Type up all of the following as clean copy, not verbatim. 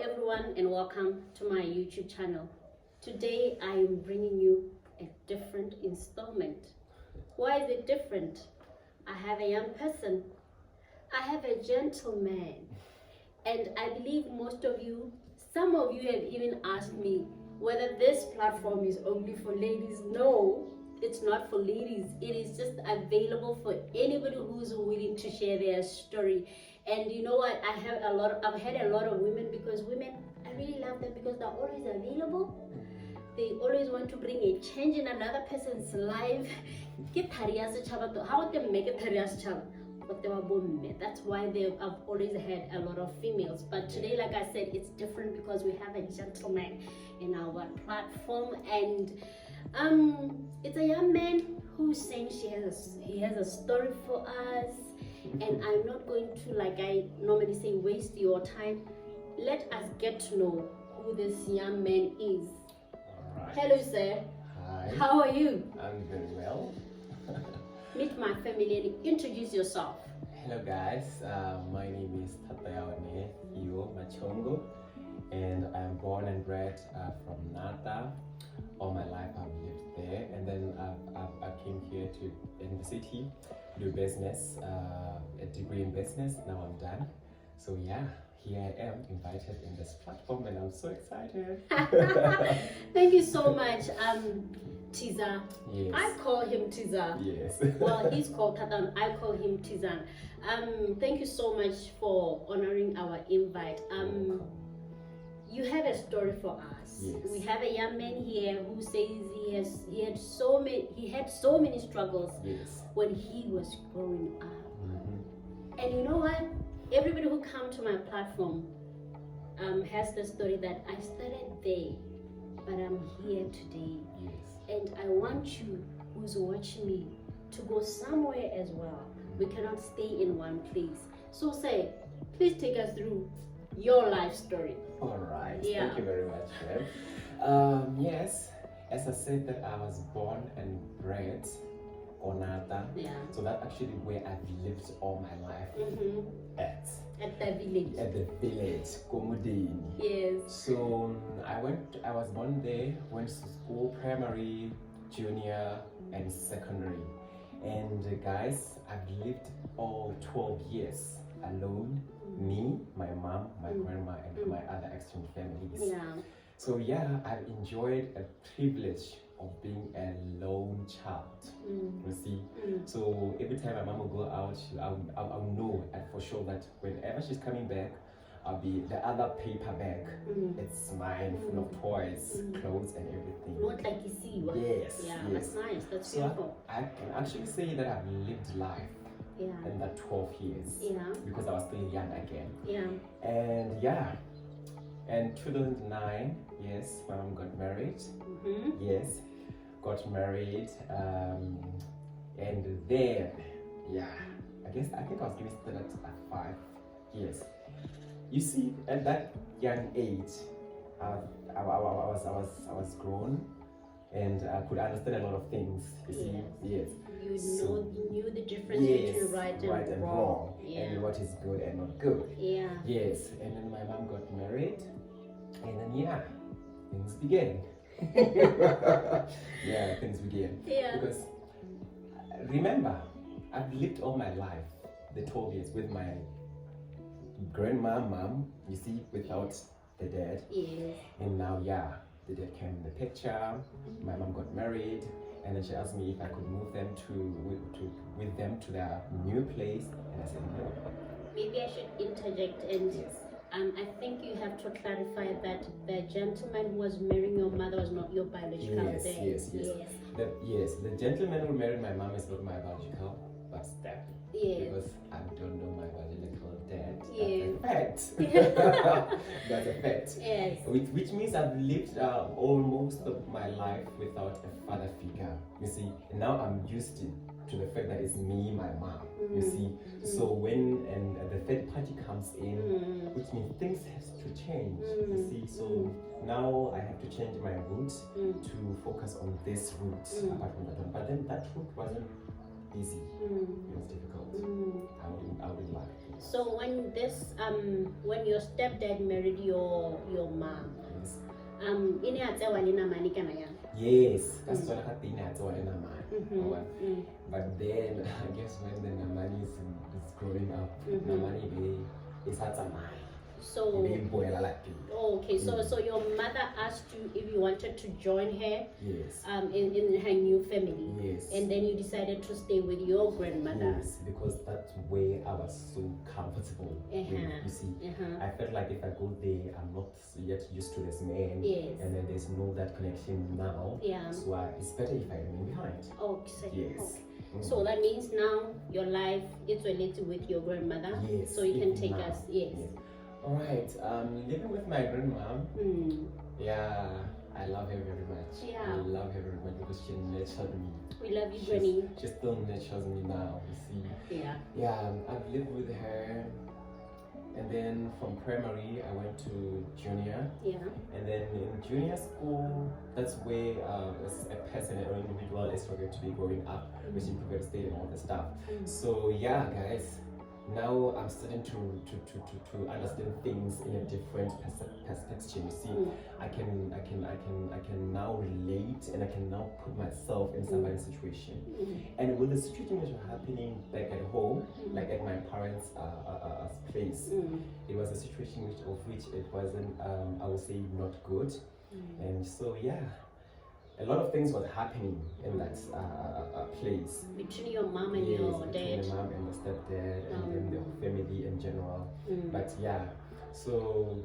everyone and welcome to my YouTube channel. Today I am bringing you a different installment. Why is it different? I have a young person, I have a gentleman, and I believe most of you, some of you have even asked me whether this platform is only for ladies. No, it's not for ladies. It is just available for anybody who's willing to share their story. And you know what? I've had a lot of women, because women, I really love them because they're always available. They always want to bring a change in another person's life. How would they make it? That's why I've always had a lot of females. But today, like I said, it's different because we have a gentleman in our platform, and it's a young man who's saying he has a story for us. And I'm not going to, like I normally say, waste your time. Let us get to know who this young man is. Right. Hello, sir. Hi. How are you? I'm very well. Meet my family and introduce yourself. Hello guys, my name is Tatayaone Iyo Machongo, and I'm born and bred from Nata. All my life I've lived there, and then I came here in the city, do business, a degree in business. Now I'm done. So yeah, here I am, invited in this platform, and I'm so excited. Thank you so much, Tizan. Yes. I call him Tizan. Yes. Well, he's called Tatan. I call him Tizan. Thank you so much for honoring our invite. You have a story for us. Yes. We have a young man here who says he had so many struggles. Yes. When he was growing up. Mm-hmm. And you know what? Everybody who come to my platform has the story that I started there, but I'm here today. Yes. And I want you who's watching me to go somewhere as well. We cannot stay in one place. So please take us through your life story. All right. Yeah. Thank you very much, ma'am. Yes, as I said, that I was born and bred Onata. Yeah. So that's actually where I've lived all my life. Mm-hmm. At the village. At the village, Komodini. Yes. So I was born there, went to school, primary, junior, and secondary. And guys, I've lived all 12 years alone. Me, my mom, my grandma, and my other extended families. Yeah. So yeah, I've enjoyed a privilege of being a lone child. You see, so every time my mom will go out, I'll know for sure that whenever she's coming back, I'll be the other paper bag. It's mine, full of toys, clothes, and everything. Not like you see. What? Yes. Yeah, yes. that's nice. That's So beautiful. I can actually say that I've lived life. Yeah. In that 12 years. Yeah. Because I was still young again. Yeah. And yeah. And 2009, yes, my mom got married. Yes, got married. And then, yeah, I think I was giving still at 5 years. You see, at that young age, I was grown, and I could understand a lot of things. You see, yes. You knew the difference yes, between right and wrong. Yeah. And what is good and not good. Yeah. Yes, and then my mom got married, and then yeah, things began. Yeah, things began. Yeah. Because remember, I've lived all my life, the 12 years, with my grandma, mom, you see, without the dad. Yes. And now, yeah, the dad came in the picture. My mom got married, and then she asked me if I could move them with them to their new place, and I said no. Maybe I should interject, and yes. I think you have to clarify that the gentleman who was marrying your mother was not your biological dad. Yes. The gentleman who married my mom is not my biological, but step. Yes. Because I don't know my biological dad. Yes. That's a fact. That's a fact. Yes. Which means I've lived almost of my life without a father figure. You see, and now I'm used to the fact that it's me, my mom. You see, so when the third party comes in, which means things have to change. You see, so now I have to change my route to focus on this route apart from that one. But then that route wasn't easy. It was difficult. I wouldn't lie. So when when your stepdad married your mom, Yes. ini atsewa ni namani kana yang? Yes, that's what I think that's all in my mind. Mm-hmm. But then I guess when the Namani is growing up, Namani is at a mind. So okay, so your mother asked you if you wanted to join her. Yes. In her new family. Yes. And then you decided to stay with your grandmother. Yes, because that's where I was so comfortable. With, you see, I felt like if I go there, I'm not yet used to this man. Yes. And then there's no that connection now. Yeah. So it's better if I remain behind. Okay. Yes. Okay. So that means now your life is related with your grandmother. Yes. So you can take now. us. Yes. Alright, living with my grandmom. Yeah, I love her very much. Yeah. I love her very much because she nurtured me. We love you, Granny. She still nurtures me now, you see. Yeah. Yeah, I've lived with her. And then from primary, I went to junior. Yeah. And then in junior school, that's where as a person or individual is going to be growing up, which is prepared state and all the stuff. So yeah, guys. Now I'm starting to understand things in a different perspective. You see, I can now relate and I can now put myself in somebody's situation. And with the situation which was happening back at home, like at my parents' place, it was a situation of which it wasn't, I would say, not good. And so yeah. A lot of things was happening in that place. Between your mom and your dad. Between the mom and the stepdad and then the family in general. But yeah, so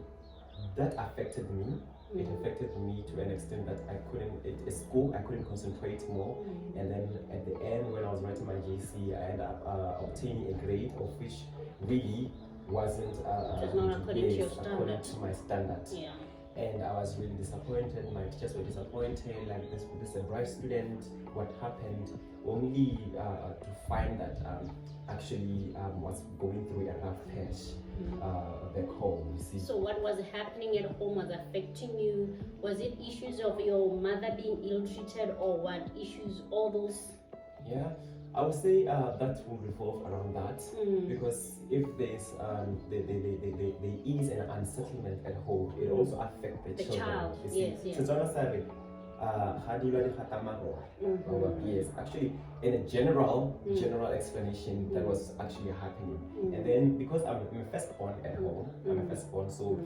that affected me. It affected me to an extent that I couldn't, at school, I couldn't concentrate more. And then at the end, when I was writing my JC, I ended up obtaining a grade of which really wasn't not according to your standard. According to my standard. Yeah. And I was really disappointed. My teachers were disappointed. Like this is a bright student. What happened? Only to find that actually was going through a rough patch back home. You see. So what was happening at home was affecting you. Was it issues of your mother being ill-treated, or what issues? All those. Yeah. I would say that will revolve around that because if there's there is an unsettlement at home, it also affects the children. Child. Yes. Yes, actually, in a general explanation, that was actually happening. And then because I'm a firstborn at home, I'm a firstborn, so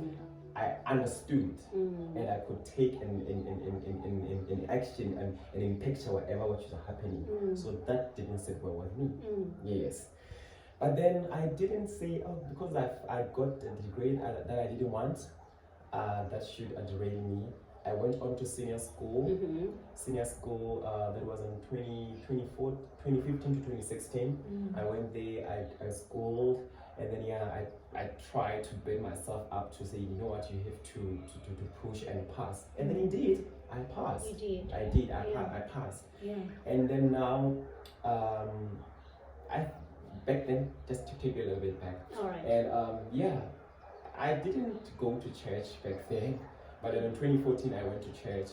I understood and I could take in action and in picture whatever what was happening. So that didn't sit well with me. Yes. But then I didn't say, oh, because I got the grade that I didn't want, that should derail me. I went on to senior school. Senior school, that was in 2015 to 2016. I went there, I schooled. And then I tried to build myself up to say, you know what, you have to push and pass. And then indeed, I passed. You did. I did. I passed. Yeah. And then now, back then, just to take you a little bit back. All right. And yeah, I didn't go to church back then, but then in 2014 I went to church.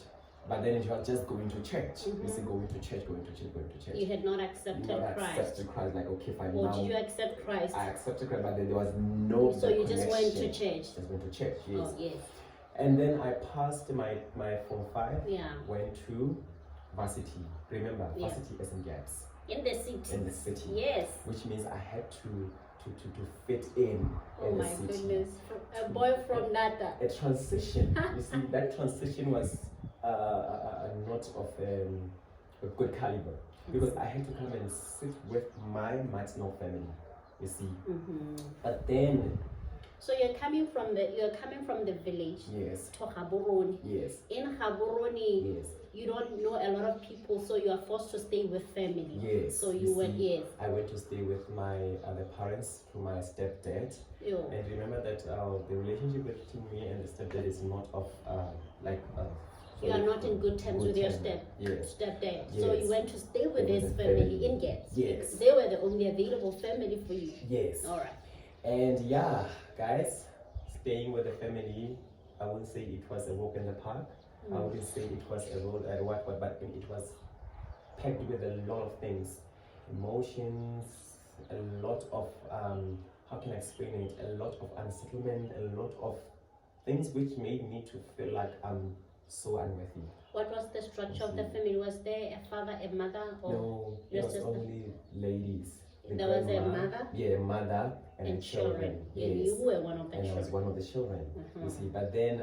But then it was just going to church. You see, going to church. You had not accepted Christ. Accepted Christ, like okay, fine. Or now did you accept Christ? I accepted Christ, but then there was no. So you just went to church. Just went to church, yes. Oh, yes. And then I passed my Form 5. Yeah. Went to varsity. Remember, Yeah. varsity is in gaps. In the city. In the city. Yes. Which means I had to fit in. Oh in my the city. goodness! A boy from Nata. A transition. You see, that transition was not of a good caliber because I had to come and sit with my maternal family. You see, but then. So you're coming from the village. Yes. To Gaborone. Yes. In Gaborone. Yes. You don't know a lot of people, so you are forced to stay with family. Yes. So you went, yes. I went to stay with my other parents through my stepdad. Yo. And remember that the relationship between me and the stepdad is not of you are not in good terms with your stepdad. Yes. So you went to stay with his family in Gaps. Yes. They were the only available family for you. Yes. All right. And yeah, guys, staying with the family, I wouldn't say it was a walk in the park. I wouldn't say it was a road but it was packed with a lot of things, emotions, a lot of how can I explain it? A lot of unsettlement, a lot of things which made me to feel like I'm so unworthy. What was the structure of the family? Was there a father, a mother, or no? It was only ladies. There was a mother? Yeah, a mother and children. Yeah, yes. you were one of the children. children. I was one of the children. You see, but then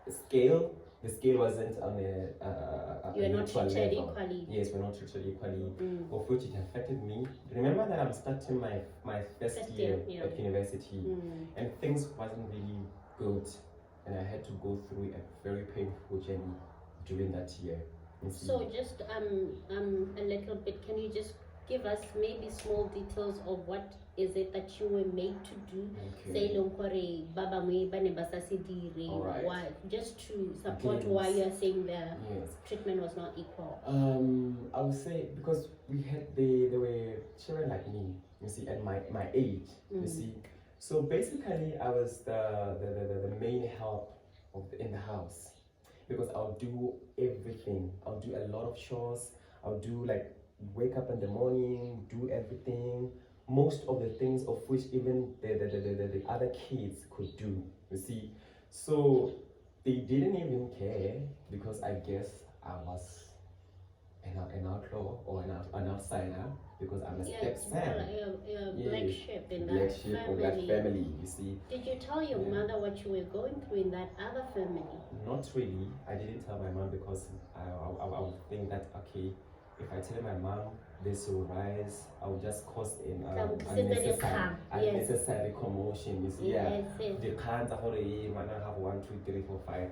the scale wasn't on a you were not treated level. equally. Yes, we're not treated equally, of which it affected me. Remember that I'm starting my first year at university, and things wasn't really good, and I had to go through a very painful journey during that year. So just a little bit, can you just give us maybe small details of what is it that you were made to do? Say baba Alright. Why? Just to support why you are saying the treatment was not equal. I would say because there were children like me, you see, at my age, you see. So basically I was the main help in the house, because I'll do everything. I'll do a lot of chores. I'll do like wake up in the morning, do everything, most of the things of which even the other kids could do, you see. So they didn't even care, because I guess I was an outlaw or an outsider, because I'm a stepson. Black sheep in that family, you see. Did you tell your mother what you were going through in that other family? Not really. I didn't tell my mom, because I would think that, okay, if I tell my mom this will rise, I will just cause unnecessary commotion. You see, the cans are already 1, 2, 3, 4, 5.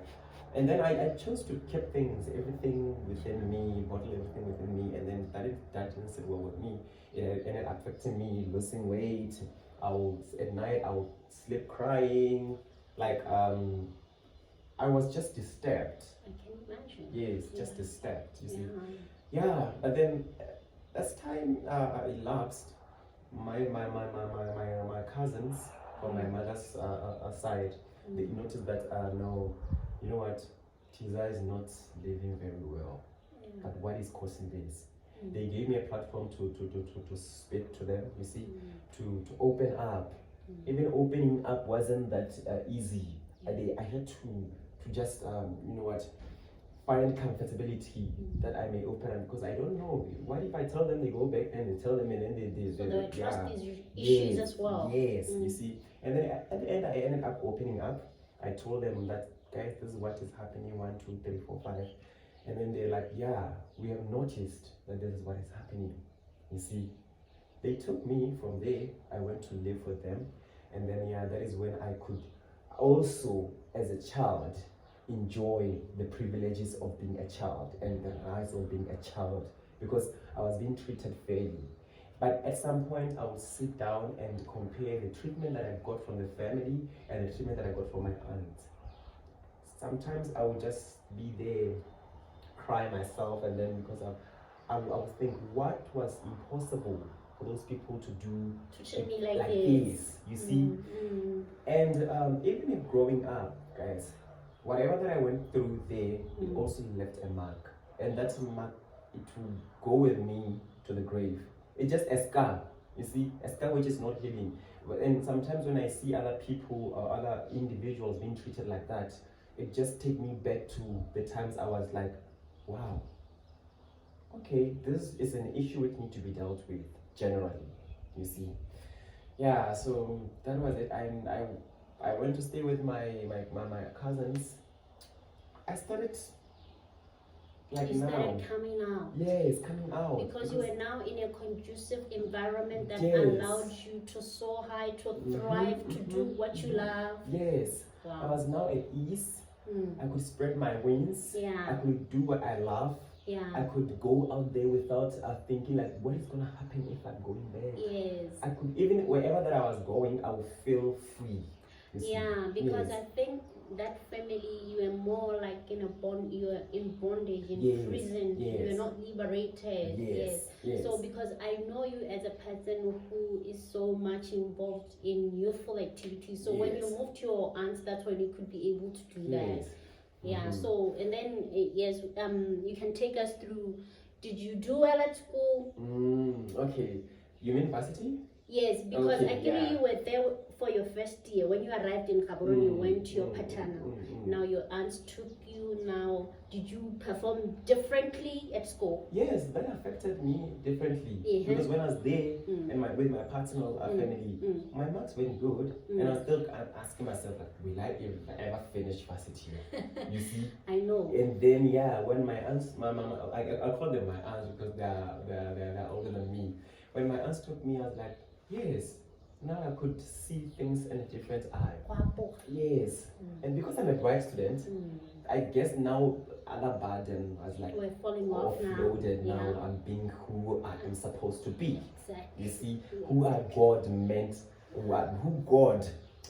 And then I chose to keep everything within me, bottle everything within me, and then that didn't sit well with me. It ended up affecting me, losing weight. At night I would sleep crying, like I was just disturbed. I can imagine. Yes, just disturbed. You see. Yeah, but then as time elapsed, my cousins from my mother's side, they noticed that no, you know what, Tiza is not living very well. But what is causing this? They gave me a platform to speak to them. You see, to open up. Even opening up wasn't that easy. I had to just you know what, find comfortability that I may open up, because I don't know, what if I tell them, they go back and they tell them, and then so there were trust issues as well. Yes, you see. And then at the end I ended up opening up. I told them that, guys, this is what is happening, 1, 2, 3, 4, 5. And then they're like, yeah, we have noticed that this is what is happening. You see, they took me from there. I went to live with them, and then that is when I could also, as a child, enjoy the privileges of being a child and the rights of being a child, because I was being treated fairly. But at some point I would sit down and compare the treatment that I got from the family and the treatment that I got from my aunt. Sometimes I would just be there, cry myself, and then because I would think, what was impossible for those people to do to treat me like this, you see. And even if growing up, guys, whatever that I went through there, it also left a mark. And that mark, it will go with me to the grave. It's just a scar, you see, a scar which is not healing. And sometimes when I see other people or other individuals being treated like that, it just takes me back to the times I was like, wow, okay, this is an issue which needs to be dealt with generally, you see. Yeah, so that was it. I went to stay with my cousins. I started started coming out. Yes, coming out. Because you were now in a conducive environment that allowed you to soar high, to thrive, to do what you love. Yes. Wow. I was now at ease. I could spread my wings. I could do what I love. I could go out there without thinking like, what is gonna happen if I'm going there? Yes. I could, even wherever that I was going, I would feel free. Yeah, because I think that family, you are more like in a bond, you are in bondage, in prison, you are not liberated. Yes. So because I know you as a person who is so much involved in youthful activities, so when you moved to your aunt, that's when you could be able to do that. Yeah. So and then you can take us through. Did you do well at school? Okay. You mean varsity? Yes, because Okay, actually yeah. you were there for your first year. When you arrived in Gaborone, you went to your paternal. Now your aunts took you. Now, did you perform differently at school? Yes, that affected me differently. Uh-huh. Because when I was there and with my paternal family, my marks went good, and I was still asking myself, like, will I ever finish varsity? You see? I know. And then when my aunts, my mama, I call them my aunts because they're older than me. When my aunts took me, I was like, yes. Now I could see things in a different eye. Yes. And because I'm a bright student, I guess now other burden was like we're falling off offloaded now. Now I'm being who I am supposed to be. Exactly. You see, who are God meant, who God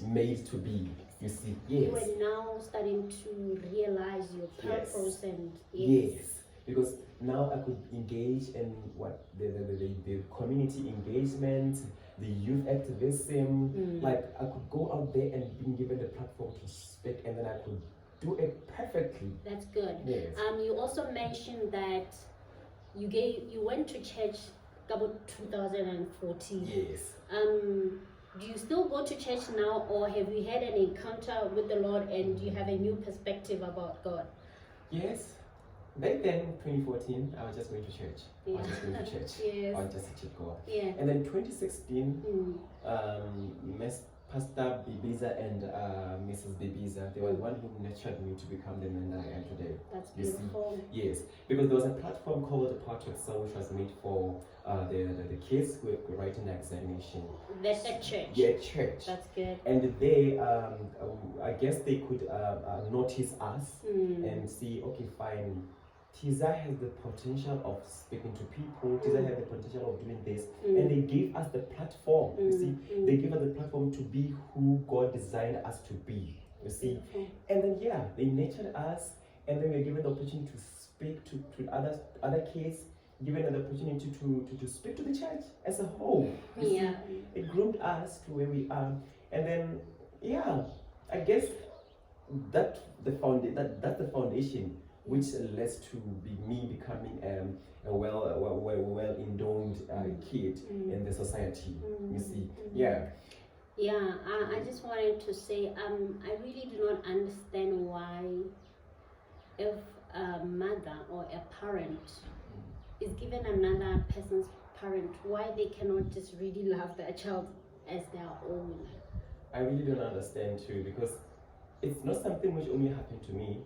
made to be. You see, yes. You are now starting to realize your purpose and yes. Because now I could engage in what the community engagement, the youth activism. Like I could go out there and be given the platform to speak, and then I could do it perfectly. That's good. Yes. You also mentioned that you went to church about 2014. Yes. Do you still go to church now, or have you had an encounter with the Lord and you have a new perspective about God? Yes. Back then, 2014, I was just going to church. I was just going to church. Yes. I was just a church goer. Yeah. And then 2016, Pastor Bibiza and Mrs. Bibiza, they were the one who nurtured me to become the man that I am today. That's beautiful. Yes, because there was a platform called the Part of Soul, which was made for the kids who were writing the examination. That's at church. Yeah, church. That's good. And they, I guess they could notice us and see, okay, fine. Tiza has the potential of speaking to people. Tiza has the potential of doing this. And they gave us the platform. You see, they gave us the platform to be who God designed us to be. You see, and then they nurtured us, and then we were given the opportunity to speak to other kids, given the opportunity to speak to the church as a whole. You see, it groomed us to where we are, and then I guess that's the foundation which leads to me becoming a well-endowed kid in the society. You see, I just wanted to say, I really do not understand why, if a mother or a parent is given another person's parent, why they cannot just really love their child as their own. I really don't understand too, because it's not something which only happened to me,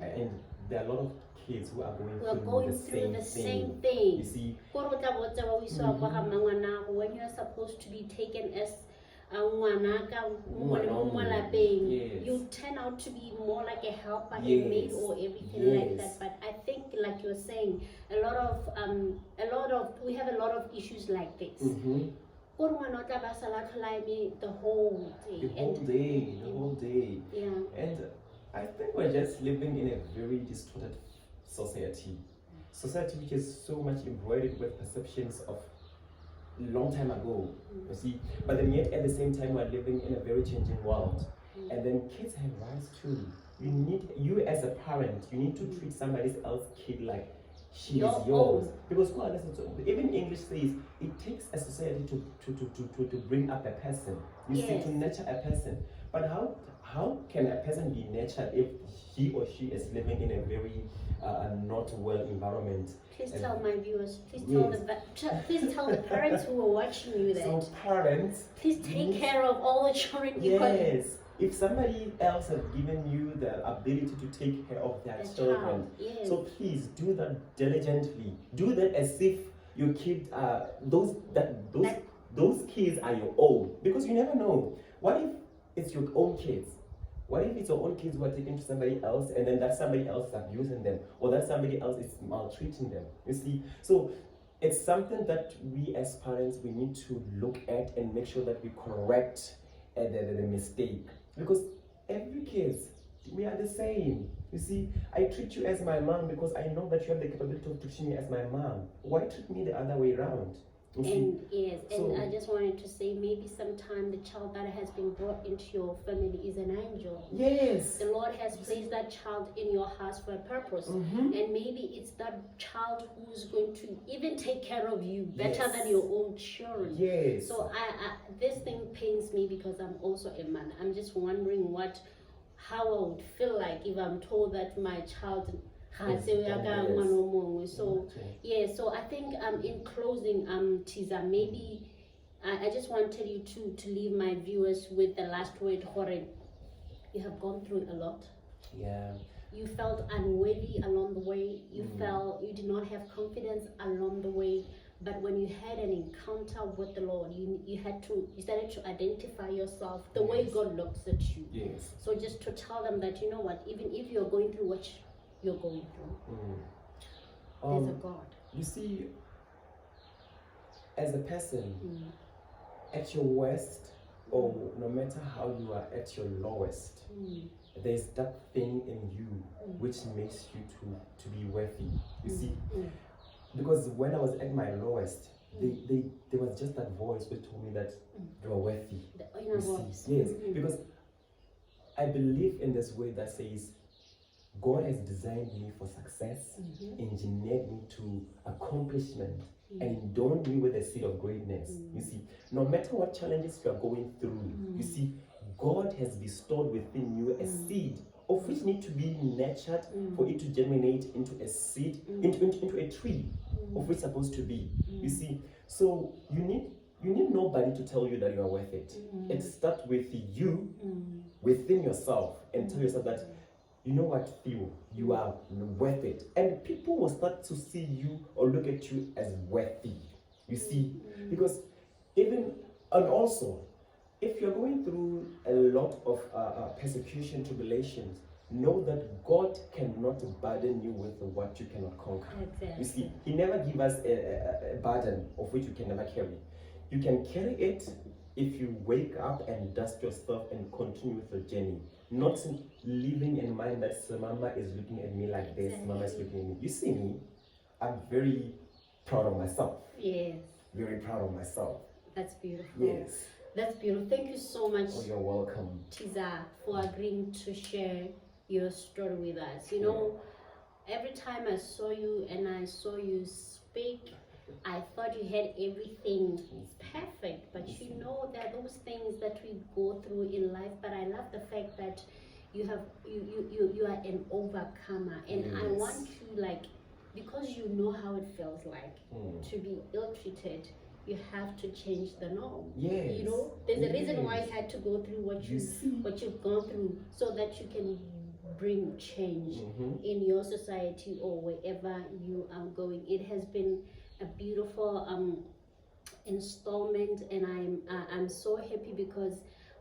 and there are a lot of kids who are going through the same thing. You see, when you are supposed to be taken as you turn out to be more like a helper, a maid, or everything like that. But I think, like you're saying, we have a lot of issues like this. The whole day. Yeah. And I think we're just living in a very distorted society which is so much embroidered with perceptions of long time ago, you see, but then yet at the same time we're living in a very changing world, and then kids have rights too. You as a parent, you need to treat somebody else's kid like she is yours, because even English says it takes a society to bring up a person, you see, to nurture a person. But how can a person be nurtured if he or she is living in a very not well environment? Please tell my viewers, please tell the parents who are watching you that. So parents, please take care of all the children equally. If somebody else has given you the ability to take care of their children, so please do that diligently. Do that as if your kid those kids are your own, because you never know. What if it's your own kids? What if it's your own kids who are taken to somebody else, and then that somebody else is abusing them, or that somebody else is maltreating them? You see, so it's something that we as parents, we need to look at and make sure that we correct the mistake, because every kid, we are the same. You see, I treat you as my mom because I know that you have the capability of treating me as my mom. Why treat me the other way around? And yes, and I just wanted to say, maybe sometime the child that has been brought into your family is an angel. Yes. The Lord has placed that child in your house for a purpose. And maybe it's that child who's going to even take care of you better than your own children. Yes. So this thing pains me because I'm also a man. I'm just wondering how I would feel like if I'm told that my child has so yeah, so I think in closing, Tiza, maybe I just wanted you to leave my viewers with the last word. Hore, you have gone through a lot. Yeah. You felt unworthy along the way. You felt you did not have confidence along the way. But when you had an encounter with the Lord, you started to identify yourself the way God looks at you. Yes. So just to tell them that, you know what, even if you're going through what you're going through, there's a God. You see, as a person, at your worst, or no matter how you are at your lowest, there's that thing in you which makes you to be worthy. You see, because when I was at my lowest, there was just that voice which told me that you are worthy. The inner voice. Yes, because I believe in this way that says God has designed me for success, engineered me to accomplishment, and endowed me with a seed of greatness. You see, no matter what challenges you are going through, you see, God has bestowed within you a seed of which need to be nurtured for it to germinate into a seed, into a tree of which it's supposed to be. You see, so you need nobody to tell you that you are worth it. It starts with you within yourself, and tell yourself that, you know what, Theo, you are worth it. And people will start to see you or look at you as worthy. You see, because and also, if you're going through a lot of persecution, tribulations, know that God cannot burden you with what you cannot conquer. Exactly. You see, He never gives us a burden of which you can never carry. You can carry it if you wake up and dust yourself and continue with your journey. Not living in mind that Mama is looking at me like this, Mama is looking at me. You see me, I'm very proud of myself. Yes. Very proud of myself. That's beautiful. Yes. That's beautiful. Thank you so much. Oh, you're welcome. Tiza, for agreeing to share your story with us. You know, every time I saw you and I saw you speak, I thought you had everything perfect, but you know there are those things that we go through in life. But I love the fact that you are an overcomer, and I want you, like, because you know how it feels like to be ill-treated, you have to change the norm. Yes. You know, there's a reason why you had to go through what you've gone through, so that you can bring change in your society or wherever you are going. It has been a beautiful installment, and I'm so happy because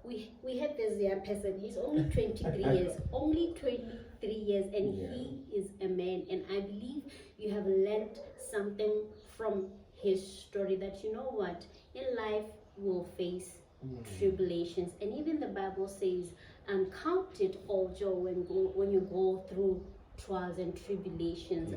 we had this young person. He's only 23 years, only 23 years, and he is a man. And I believe you have learned something from his story, that you know what, in life we'll face tribulations, and even the Bible says, count it all joy when you go through trials and tribulations.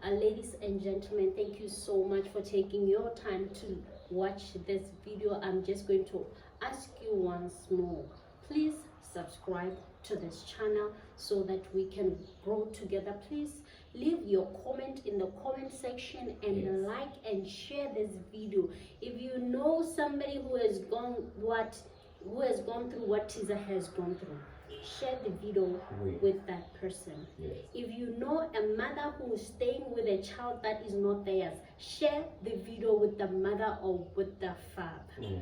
Ladies and gentlemen, thank you so much for taking your time to watch this video. I'm just going to ask you once more, please subscribe to this channel so that we can grow together. Please leave your comment in the comment section, and like and share this video. If you know somebody who has gone through what Tiza has gone through, share the video with that person. If you know a mother who is staying with a child that is not theirs, share the video with the mother or with the father.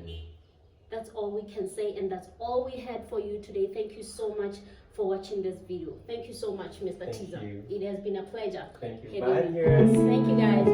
That's all we can say, and that's all we had for you today. Thank you so much for watching this video. Thank you so much, Mr. Tiza. It has been a pleasure. Thank you. Bye, viewers. Thank you, guys.